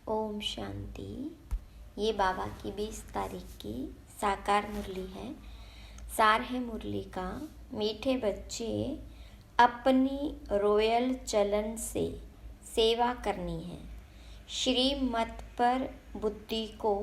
ओम शांति। ये बाबा की 20 तारीख की साकार मुरली है। सार है मुरली का, मीठे बच्चे अपनी रॉयल चलन से सेवा करनी है। श्रीमत पर बुद्धि को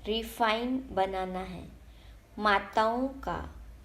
रिफाइन बनाना है। माताओं का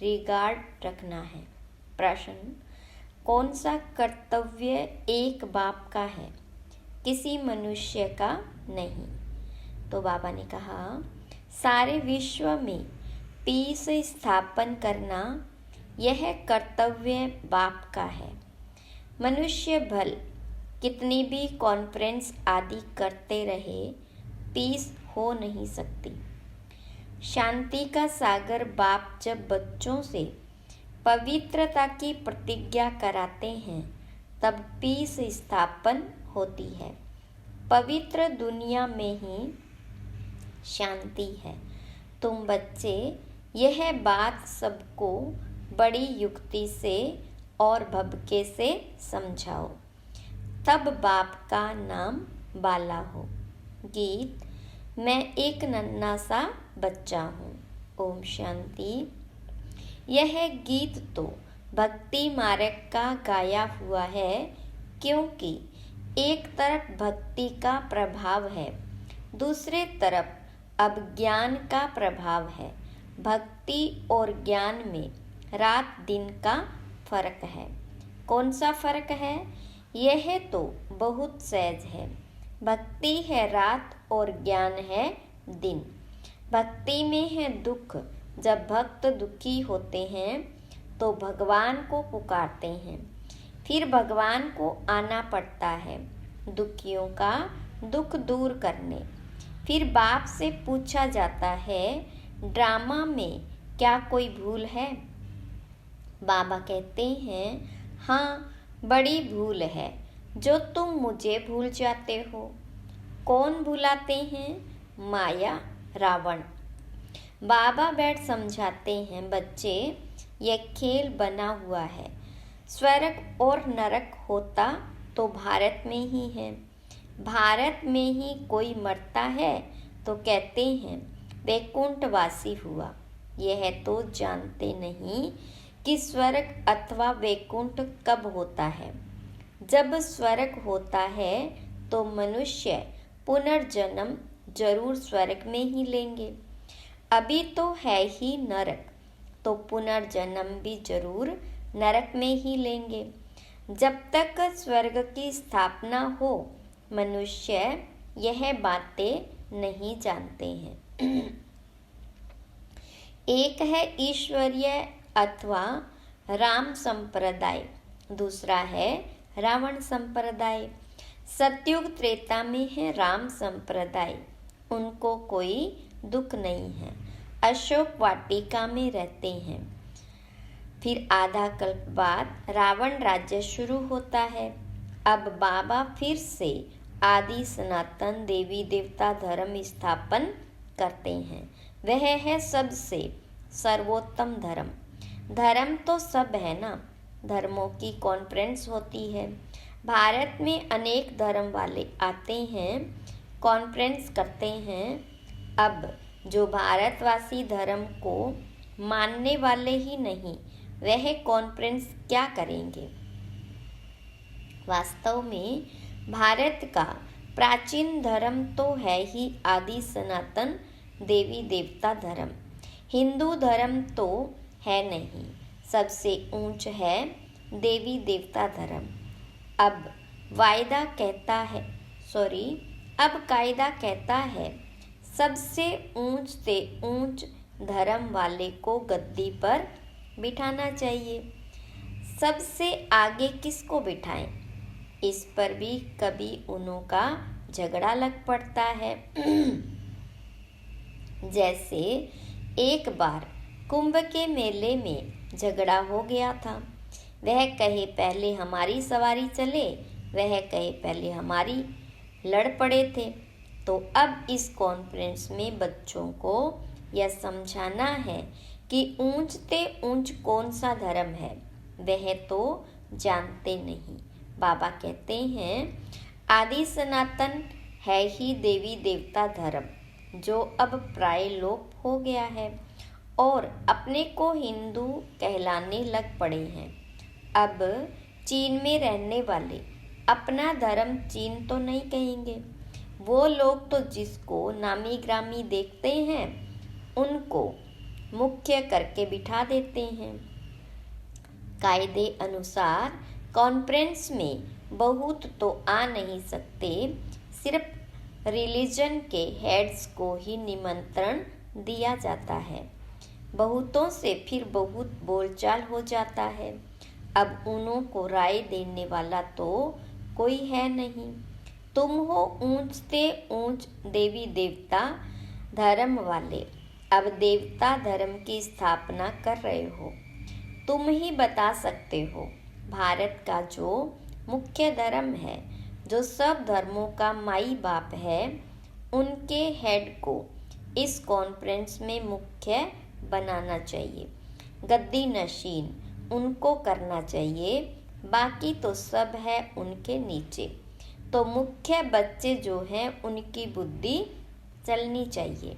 रिगार्ड रखना है। प्रश्न, कौन सा कर्तव्य एक बाप का है, किसी मनुष्य का नहीं? तो बाबा ने कहा, सारे विश्व में पीस स्थापन करना यह कर्तव्य बाप का है। मनुष्य भल कितनी भी कॉन्फ्रेंस आदि करते रहे, पीस हो नहीं सकती। शांति का सागर बाप जब बच्चों से पवित्रता की प्रतिज्ञा कराते हैं, तब पीस स्थापन होती है। पवित्र दुनिया में ही शांति है। तुम बच्चे यह बात सबको बड़ी युक्ति से और भब्के से समझाओ, तब बाप का नाम बाला हो। गीत, मैं एक नन्हा सा बच्चा हूँ। ओम शांति। यह गीत तो भक्ति मार्ग का गाया हुआ है, क्योंकि एक तरफ भक्ति का प्रभाव है, दूसरे तरफ अज्ञान का प्रभाव है। भक्ति और ज्ञान में रात दिन का फर्क है। कौन सा फर्क है? यह तो बहुत सहज है। भक्ति है रात और ज्ञान है दिन। भक्ति में है दुख। जब भक्त दुखी होते हैं तो भगवान को पुकारते हैं, फिर भगवान को आना पड़ता है दुखियों का दुख दूर करने। फिर बाप से पूछा जाता है, ड्रामा में क्या कोई भूल है? बाबा कहते हैं, हाँ, बड़ी भूल है जो तुम मुझे भूल जाते हो। कौन भुलाते हैं? माया, रावण। बाबा बैठ समझाते हैं, बच्चे यह खेल बना हुआ है। स्वर्ग और नरक होता तो भारत में ही है। भारत में ही कोई मरता है तो कहते हैं वैकुंठवासी हुआ। यह तो जानते नहीं कि स्वर्ग अथवा वैकुंठ कब होता है। जब स्वर्ग होता है तो मनुष्य पुनर्जन्म जरूर स्वर्ग में ही लेंगे। अभी तो है ही नरक, तो पुनर्जन्म भी जरूर नरक में ही लेंगे। जब तक स्वर्ग की स्थापना हो, मनुष्य यह बातें नहीं जानते हैं। एक है ईश्वरीय अथवा राम संप्रदाय, दूसरा है रावण संप्रदाय। सतयुग त्रेता में है राम संप्रदाय, उनको कोई दुख नहीं है। अशोक वाटिका में रहते हैं। फिर आधा कल्प बाद रावण राज्य शुरू होता है। अब बाबा फिर से आदि सनातन देवी देवता धर्म स्थापन करते हैं। वह है सबसे सर्वोत्तम धर्म। धर्म तो सब है ना। धर्मों की कॉन्फ्रेंस होती है। भारत में अनेक धर्म वाले आते हैं, कॉन्फ्रेंस करते हैं। अब जो भारतवासी धर्म को मानने वाले ही नहीं, वह कॉन्फ्रेंस क्या करेंगे? वास्तव में भारत का प्राचीन धर्म तो है ही आदि सनातन देवी देवता धर्म। हिंदू धर्म तो है नहीं, सबसे ऊंच है देवी देवता धर्म। अब कायदा कहता है सबसे ऊंच से ऊंच धर्म वाले को गद्दी पर बिठाना चाहिए। सबसे आगे किसको बिठाएं? इस पर भी कभी उन्हों का झगड़ा लग पड़ता है। जैसे एक बार कुंभ के मेले में झगड़ा हो गया था। वह कहे पहले हमारी सवारी चले, वह कहे पहले हमारी, लड़ पड़े थे। तो अब इस कॉन्फ्रेंस में बच्चों को यह समझाना है कि ऊंच से ऊंच कौन सा धर्म है, वह तो जानते नहीं। बाबा कहते हैं आदि सनातन है ही देवी देवता धर्म, जो अब प्राय लोप हो गया है और अपने को हिंदू कहलाने लग पड़े हैं। अब चीन में रहने वाले अपना धर्म चीन तो नहीं कहेंगे। वो लोग तो जिसको नामी ग्रामी देखते हैं उनको मुख्य करके बिठा देते हैं। कायदे अनुसार कॉन्फ्रेंस में बहुत तो आ नहीं सकते, सिर्फ रिलीजन के हेड्स को ही निमंत्रण दिया जाता है। बहुतों से फिर बहुत बोलचाल हो जाता है। अब उन्हों को राय देने वाला तो कोई है नहीं। तुम हो ऊंच से ऊंच देवी देवता धर्म वाले, अब देवता धर्म की स्थापना कर रहे हो। तुम ही बता सकते हो भारत का जो मुख्य धर्म है, जो सब धर्मों का माई बाप है, उनके हेड को इस कॉन्फ्रेंस में मुख्य बनाना चाहिए। गद्दी नशीन उनको करना चाहिए, बाकी तो सब है उनके नीचे। तो मुख्य बच्चे जो हैं उनकी बुद्धि चलनी चाहिए।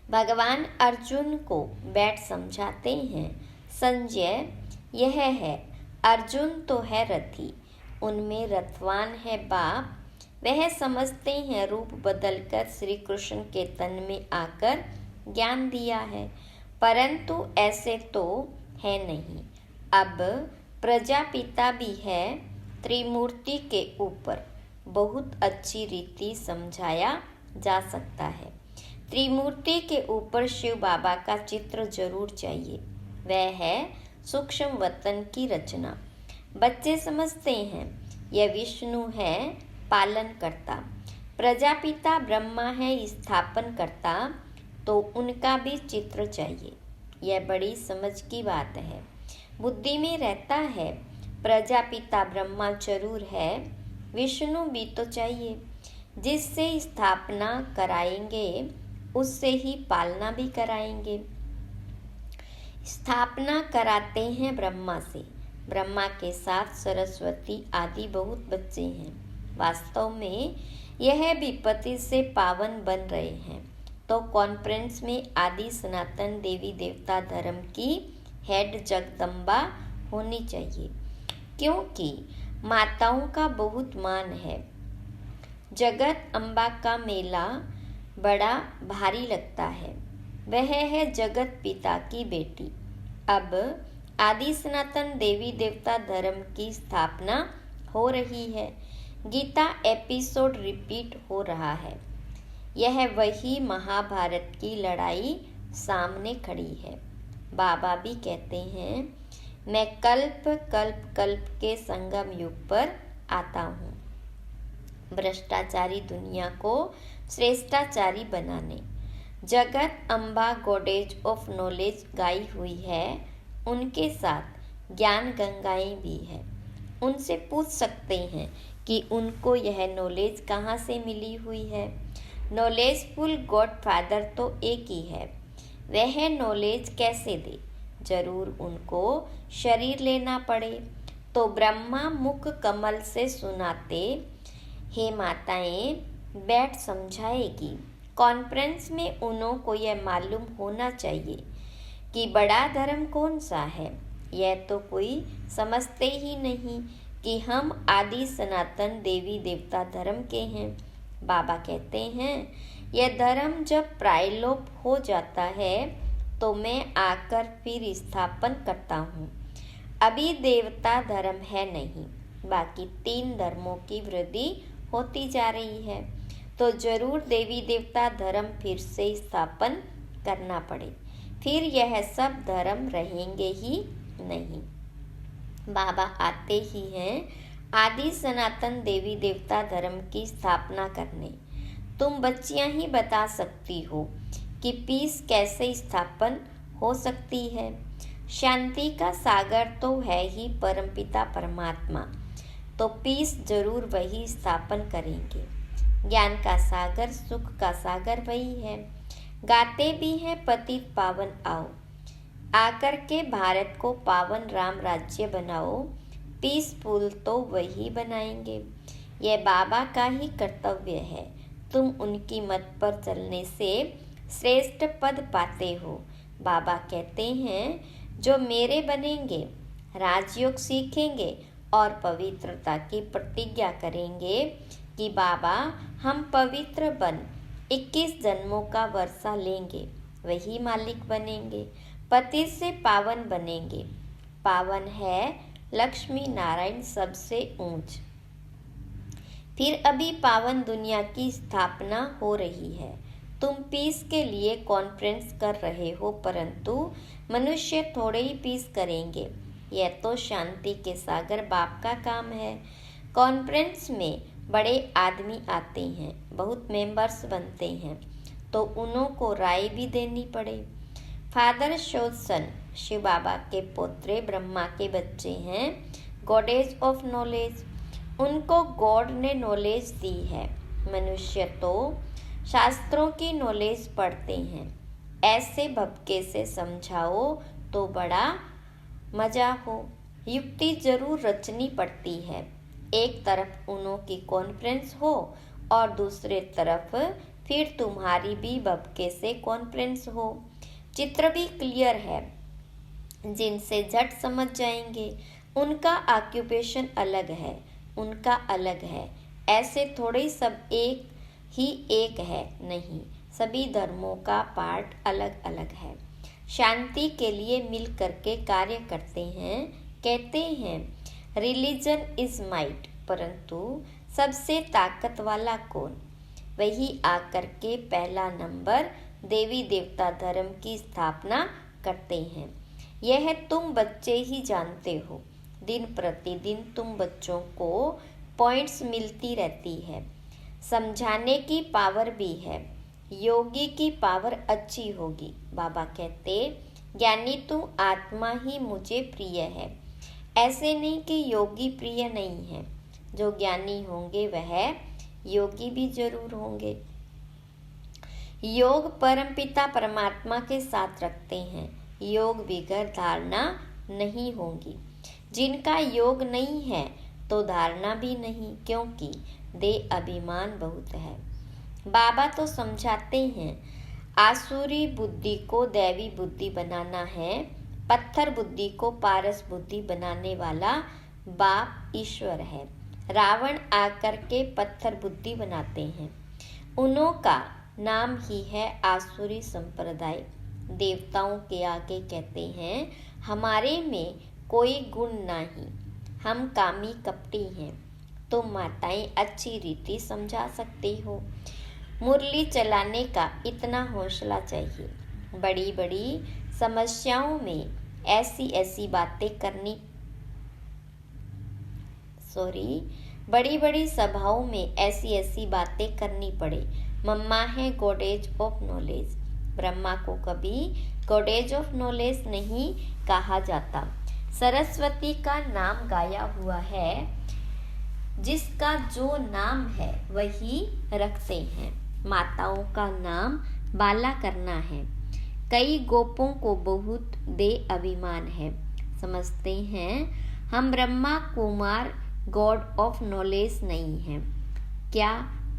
भगवान अर्जुन को बैठ समझाते हैं, संजय यह है, अर्जुन तो है रथी, उनमें रथवान है बाप। वह समझते हैं रूप बदलकर श्री कृष्ण के तन में आकर ज्ञान दिया है, परंतु ऐसे तो है नहीं। अब प्रजापिता भी है, त्रिमूर्ति के ऊपर बहुत अच्छी रीति समझाया जा सकता है। त्रिमूर्ति के ऊपर शिव बाबा का चित्र जरूर चाहिए। वह है सूक्ष्म वतन की रचना। बच्चे समझते हैं यह विष्णु है पालन करता, प्रजापिता ब्रह्मा है स्थापन करता, तो उनका भी चित्र चाहिए। यह बड़ी समझ की बात है। बुद्धि में रहता है प्रजापिता ब्रह्मा जरूर है, विष्णु भी तो चाहिए। जिससे स्थापना कराएंगे उससे ही पालना भी कराएंगे। स्थापना कराते हैं ब्रह्मा से, ब्रह्मा के साथ सरस्वती आदि बहुत बच्चे हैं। वास्तव में यह भी पति से पावन बन रहे हैं। तो कॉन्फ्रेंस में आदि सनातन देवी देवता धर्म की हेड जगदम्बा होनी चाहिए, क्योंकि माताओं का बहुत मान है। जगत अम्बा का मेला बड़ा भारी लगता है। वह है जगत पिता की बेटी। अब आदि सनातन देवी देवता धर्म की स्थापना हो रही है। गीता एपिसोड रिपीट हो रहा है। यह वही महाभारत की लड़ाई सामने खड़ी है। बाबा भी कहते हैं, मैं कल्प कल्प कल्प के संगम युग पर आता हूँ, भ्रष्टाचारी दुनिया को श्रेष्ठाचारी बनाने। जगत अम्बा गॉडेज ऑफ नॉलेज गाई हुई है, उनके साथ ज्ञान गंगाएं भी है। उनसे पूछ सकते हैं कि उनको यह नॉलेज कहाँ से मिली हुई है। नॉलेजफुल गॉडफादर तो एक ही है, वह नॉलेज कैसे दे? जरूर उनको शरीर लेना पड़े। तो ब्रह्मा मुख कमल से सुनाते, हे माताएं बैठ समझाएगी। कॉन्फ्रेंस में उन्हों को यह मालूम होना चाहिए कि बड़ा धर्म कौन सा है। यह तो कोई समझते ही नहीं कि हम आदि सनातन देवी देवता धर्म के हैं। बाबा कहते हैं, यह धर्म जब प्रायलोप हो जाता है तो मैं आकर फिर स्थापन करता हूँ। अभी देवता धर्म है नहीं, बाकी 3 धर्मों की वृद्धि होती जा रही है, तो जरूर देवी देवता धर्म फिर से स्थापन करना पड़े, फिर यह सब धर्म रहेंगे ही नहीं। बाबा आते ही हैं आदि सनातन देवी देवता धर्म की स्थापना करने। तुम बच्चियां ही बता सकती हो कि पीस कैसे स्थापन हो सकती है। शांति का सागर तो है ही परमपिता परमात्मा, तो पीस जरूर वही स्थापन करेंगे। ज्ञान का सागर, सुख का सागर वही है। गाते भी हैं पतित पावन आओ, आकर के भारत को पावन राम राज्य बनाओ। पीसफुल तो वही बनाएंगे। यह बाबा का ही कर्तव्य है। तुम उनकी मत पर चलने से श्रेष्ठ पद पाते हो। बाबा कहते हैं जो मेरे बनेंगे, राजयोग सीखेंगे और पवित्रता की प्रतिज्ञा करेंगे कि बाबा हम पवित्र बन 21 जन्मों का वर्षा लेंगे, वही मालिक बनेंगे, पति से पावन बनेंगे। पावन है लक्ष्मी नारायण सबसे ऊंच। फिर अभी पावन दुनिया की स्थापना हो रही है। तुम पीस के लिए कॉन्फ्रेंस कर रहे हो, परंतु मनुष्य थोड़े ही पीस करेंगे। यह तो शांति के सागर बाप का काम है। कॉन्फ्रेंस में बड़े आदमी आते हैं, बहुत मेंबर्स बनते हैं, तो उन्हों को राय भी देनी पड़े। फादर शोधसन शिव बाबा के पोत्रे ब्रह्मा के बच्चे हैं, गॉडेज ऑफ नॉलेज। उनको गॉड ने नॉलेज दी है। मनुष्य तो शास्त्रों की नॉलेज पढ़ते हैं। ऐसे भपके से समझाओ तो बड़ा मजा हो। युक्ति जरूर रचनी पड़ती है। एक तरफ उन्हों की कॉन्फ्रेंस हो और दूसरे तरफ फिर तुम्हारी भी भपके से कॉन्फ्रेंस हो। चित्र भी क्लियर है, जिनसे झट समझ जाएंगे। उनका ऑक्यूपेशन अलग है, उनका अलग है। ऐसे थोड़े सब एक ही एक है, नहीं, सभी धर्मों का पार्ट अलग अलग है। शांति के लिए मिल करके कार्य करते हैं। कहते हैं रिलीजन इज माइट, परंतु सबसे ताकत वाला कौन? वही आकर के पहला नंबर देवी देवता धर्म की स्थापना करते हैं। यह तुम बच्चे ही जानते हो। दिन प्रतिदिन तुम बच्चों को पॉइंट्स मिलती रहती है। समझाने की पावर भी है। योगी की पावर अच्छी होगी। बाबा कहते ज्ञानी तू आत्मा ही मुझे प्रिय है। ऐसे नहीं कि योगी प्रिय नहीं है। जो ज्ञानी होंगे वह योगी भी जरूर होंगे। योग परमपिता परमात्मा के साथ रखते हैं। योग बगैर धारणा नहीं होगी। जिनका योग नहीं है तो धारणा भी नहीं, क्योंकि देह अभिमान बहुत है। बाबा तो समझाते हैं आसुरी बुद्धि को दैवी बुद्धि बनाना है। पत्थर बुद्धि को पारस बुद्धि बनाने वाला बाप ईश्वर है। रावण आकर के पत्थर बुद्धि बनाते हैं। उन्हों का नाम ही है आसुरी संप्रदाय। देवताओं के आगे कहते हैं हमारे में कोई गुण नहीं, हम कामी कपटी हैं। तो माताएं अच्छी रीति समझा सकती हो। मुरली चलाने का इतना हौसला चाहिए। बड़ी बड़ी समस्याओं में ऐसी बातें करनी बड़ी बड़ी सभाओं में ऐसी बातें करनी पड़े। मम्मा है गॉडेज ऑफ नॉलेज। ब्रह्मा को कभी गॉडेज ऑफ नॉलेज नहीं कहा जाता। सरस्वती का नाम गाया हुआ है। जिसका जो नाम है वही रखते हैं। माताओं का नाम बाला करना है। कई गोपों को बहुत दे अभिमान है। समझते हैं हम Brahma Kumar God of knowledge नहीं है। क्या?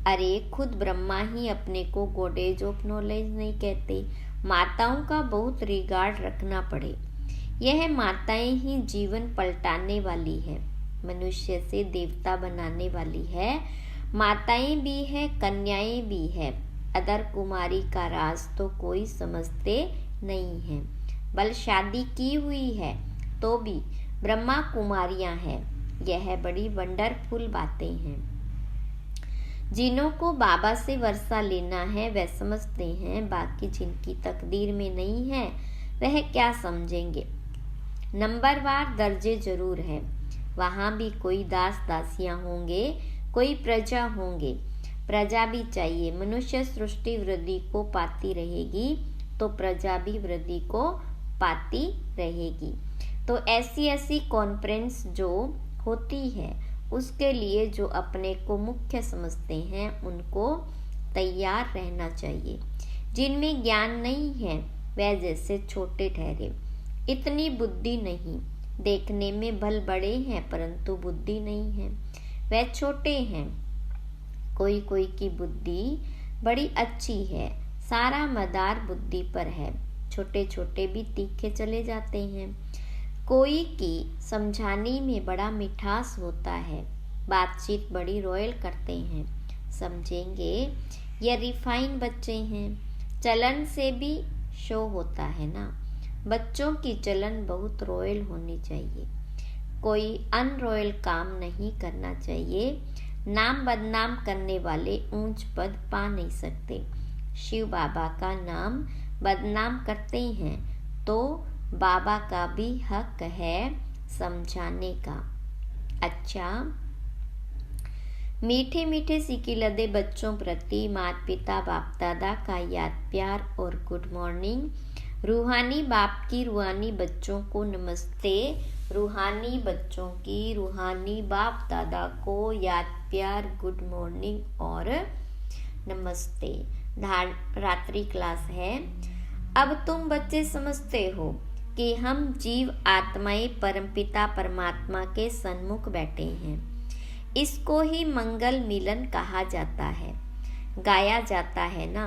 अरे खुद ब्रह्मा ही अपने को गॉडेज ऑफ नॉलेज नहीं कहते। माताओं का बहुत रिगार्ड रखना पड़े। यह माताएं ही जीवन पलटाने वाली है। मनुष्य से देवता बनाने वाली है। माताएं भी है, कन्याएं भी है। अदर कुमारी का राज तो कोई समझते नहीं है। बल शादी की हुई है तो भी ब्रह्मा कुमारियां हैं। यह बड़ी वंडरफुल बातें हैं। जिन्हों को बाबा से वर्षा लेना है वह समझते हैं। बाकी जिनकी तकदीर में नहीं है वह क्या समझेंगे। नंबरवार दर्जे जरूर है। वहाँ भी कोई दास दासियां होंगे, कोई प्रजा होंगे। प्रजा भी चाहिए। मनुष्य सृष्टि वृद्धि को पाती रहेगी तो प्रजा भी वृद्धि को पाती रहेगी। तो ऐसी कॉन्फ्रेंस जो होती है उसके लिए जो अपने को मुख्य समझते हैं उनको तैयार रहना चाहिए। जिनमें ज्ञान नहीं है वह जैसे छोटे ठहरे। इतनी बुद्धि नहीं। देखने में बल बड़े हैं परंतु बुद्धि नहीं है। वे छोटे हैं। कोई कोई की बुद्धि बड़ी अच्छी है, सारा मदार बुद्धि पर है। छोटे छोटे भी तीखे चले जाते हैं। कोई की समझाने में बड़ा मिठास होता है, बातचीत बड़ी रॉयल करते हैं। समझेंगे ये रिफाइन बच्चे हैं। चलन से भी शो होता है ना। बच्चों की चलन बहुत रॉयल होनी चाहिए। कोई अनरॉयल काम नहीं करना चाहिए। नाम बदनाम करने वाले ऊंच पद पा नहीं सकते। शिव बाबा का नाम बदनाम करते हैं तो बाबा का भी हक है समझाने का। अच्छा, मीठे मीठे सिकिलदे बच्चों प्रति माता पिता बाप दादा का याद प्यार और गुड मॉर्निंग। रूहानी बाप की रूहानी बच्चों को नमस्ते। रूहानी बच्चों की रूहानी बाप दादा को याद प्यार गुड मॉर्निंग और नमस्ते। रात्रि क्लास है। अब तुम बच्चे समझते हो कि हम जीव आत्माएं परमपिता परमात्मा के सन्मुख बैठे हैं। इसको ही मंगल मिलन कहा जाता है, गाया जाता है ना।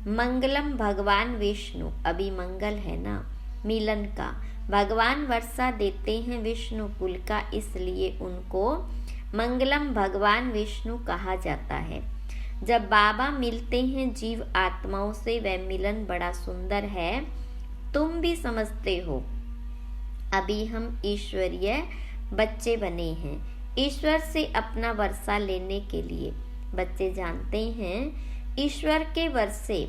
मंगलम भगवान विष्णु, अभी मंगल है ना मिलन का। भगवान वर्षा देते हैं विष्णु कुल का, इसलिए उनको मंगलम भगवान विष्णु कहा जाता है। जब बाबा मिलते हैं जीव आत्माओं से, वह मिलन बड़ा सुंदर है। तुम भी समझते हो अभी हम ईश्वरीय बच्चे बने हैं, ईश्वर से अपना वर्षा लेने के लिए। बच्चे जानते हैं ईश्वर के वर्षे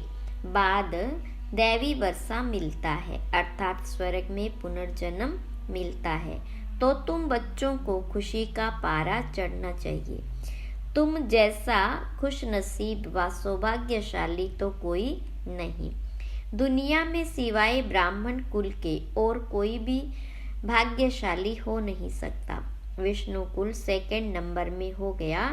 बाद दैवी वर्षा मिलता है, अर्थात स्वर्ग में पुनर्जन्म मिलता है। तो तुम बच्चों को खुशी का पारा चढ़ना चाहिए। तुम जैसा खुश नसीब व सौभाग्यशाली तो कोई नहीं दुनिया में, सिवाय ब्राह्मण कुल के और कोई भी भाग्यशाली हो नहीं सकता। विष्णु कुल सेकंड नंबर में हो गया,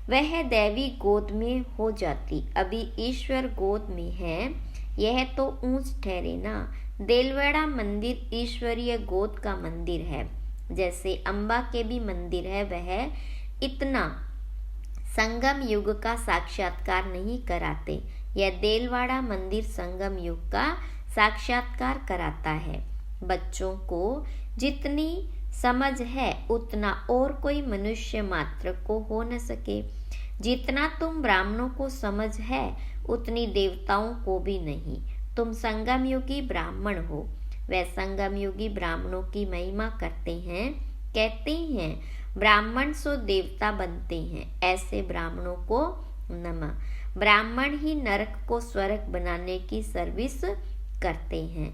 वह दैवी गोद में हो जाती। अभी ईश्वर गोद में है, यह तो ऊंच ठहरे ना। देलवाड़ा मंदिर ईश्वरीय गोद का मंदिर है, जैसे अम्बा के भी मंदिर है। वह इतना संगम युग का साक्षात्कार नहीं कराते। यह देलवाड़ा मंदिर संगम युग का साक्षात्कार कराता है। बच्चों को जितनी समझ है उतना और कोई मनुष्य मात्र को हो न सके। जितना तुम ब्राह्मणों को समझ है उतनी देवताओं को भी नहीं। तुम संगम युगी ब्राह्मण हो। वह संगम युगी ब्राह्मणों की महिमा करते हैं, कहते हैं ब्राह्मण सो देवता बनते हैं। ऐसे ब्राह्मणों को नमः। ब्राह्मण ही नरक को स्वर्ग बनाने की सर्विस करते हैं।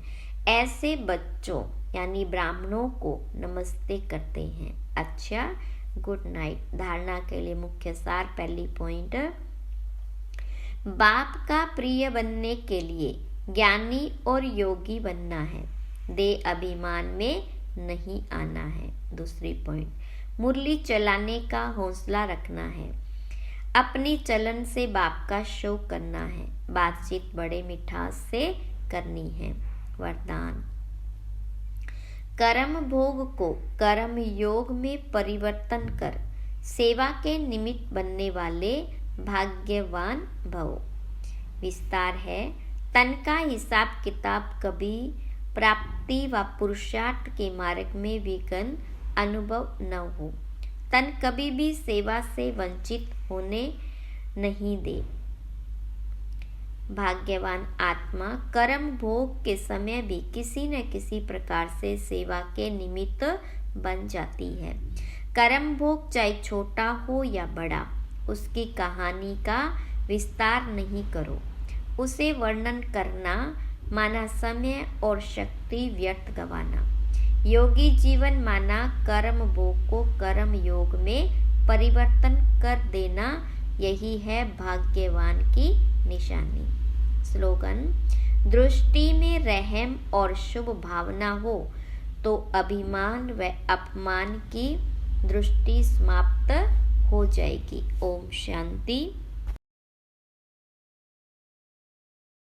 ऐसे बच्चों यानी ब्राह्मणों को नमस्ते करते हैं। अच्छा, गुड नाइट। धारणा के लिए मुख्य सार। पहली पॉइंट, बाप का प्रिय बनने के लिए ज्ञानी और योगी बनना है, देह अभिमान में नहीं आना है। दूसरी पॉइंट, मुरली चलाने का हौसला रखना है, अपनी चलन से बाप का शो करना है, बातचीत बड़े मिठास से करनी है। वरदान, कर्म भोग को कर्म योग में परिवर्तन कर सेवा के निमित्त बनने वाले भाग्यवान भव। विस्तार है, तन का हिसाब किताब कभी प्राप्ति व पुरुषार्थ के मार्ग में विघ्न अनुभव न हो। तन कभी भी सेवा से वंचित होने नहीं दे। भाग्यवान आत्मा कर्म भोग के समय भी किसी न किसी प्रकार से सेवा के निमित्त बन जाती है। कर्म भोग चाहे छोटा हो या बड़ा, उसकी कहानी का विस्तार नहीं करो। उसे वर्णन करना माना समय और शक्ति व्यर्थ गवाना। योगी जीवन माना कर्म भोग को कर्म योग में परिवर्तन कर देना, यही है भाग्यवान की निशानी। स्लोगन, दृष्टि में रहम और शुभ भावना हो तो अभिमान व अपमान की दृष्टि समाप्त हो जाएगी। ओम शांति।